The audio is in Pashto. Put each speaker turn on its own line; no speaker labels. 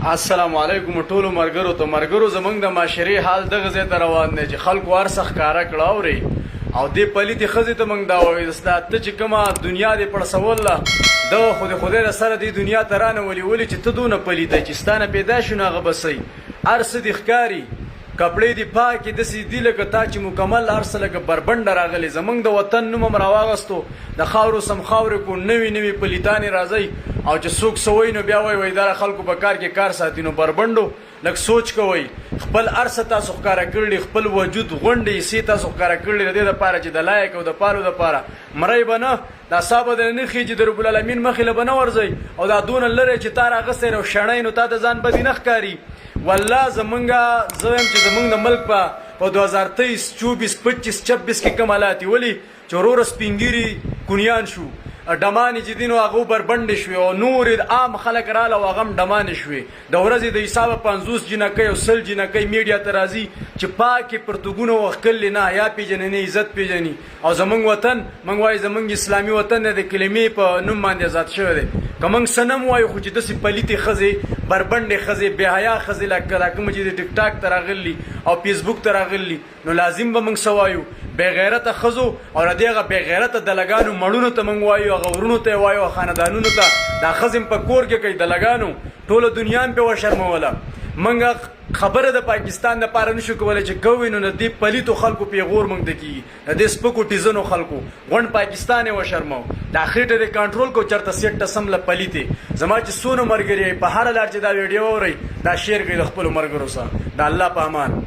السلام علیکم ټولو مرګرو ته مرګرو زمونږ د معاشري حال دغه ځای ته روان دی چې خلکو ارسه ښکاره کړه اوري او دې پلیتې ښځې ته موږ دا وایو ته چې کومه دنیا دې پړسوله د خدای د سره دې دنیا ته رانولي ولې چې ته دونه پلیته چې ستا نه پیدا شو نو هغه بسئ هر څه دې ښکاري کپړې دي پاکې داسې دي لکه تا چې مکمل هر څه لکه بربنډه راغلې زمونږ د وطن نوم هم راواغستو د خاورو سم خاورې کو نوي نوي پلیتانې راځئ او چې څوک څه وایي نو بیا وایي دا خلکو په کار کې کار ساتي نو بربنډو لږ سوچ کوئ خپل هر څه تاسو ښکاره کړي خپل وجود غونډې حصې تاسو ښکاره کړي د دې دپاره چې د لایق او د پالو دپاره مرئ به نه دا سا به در نه خېجي د رب العالمین مخې له به نه ورځئ او دا دونه لرې چې تا راغستی او شڼی نو تا ته ځان بدي نه ښکاري والله زمونږ زه وایم چې زمونږ د ملک په 2023 24 25 26 کې کوم حالات ولي چې وروره سپینګیري کونیان شو ډمانې چې دي نو هغه بربنډې شوې او نورې عام خلک راله او هغه هم ډمانې شوې د ورځې د حسابه 50 جنکۍ او 100 جنکۍ میډیا ته راځي چې پاکې پرتګونه وښکلې نه حیا پېژني نه عزت پېژني او زمونږ وطن موږ وایو زمونږ اسلامي وطن دی د کلمې په نوم باندې آزاد شوی دی که موږ څه نه وایو خو چې داسې پلیتې ښځې بربنډې ښځې بې حیا ښځې لکه دا کومه چې د ټیک ټاک ته راغلي او فیسبوک ته راغلي نو لازم به موږ څه وایو بې غیرته ښځو او د دې هغه بې غیرته دلګانو مړونو ته موږ وایو هغه ورونو ته یې وایو او خاندانونو ته دا ښځې په کور کې کوي دلګانو ټوله دنیا هم پرې وشرموله موږ خبره د پاکستان دپاره نشو کولی چې کوی نو د دې پلیتو خلکو پیغور موږ ته کېږي د دې سپکو ټیزنو خلکو غونډ پاکستان یې وشرمو دا خېټه دې کنټرول کو چېرته سیټ سم له پلیتې زما چې څونه ملګري په هره لار چې دا ویډیو اورئ دا شیر کوئ د خپلو ملګرو سره د الله په امان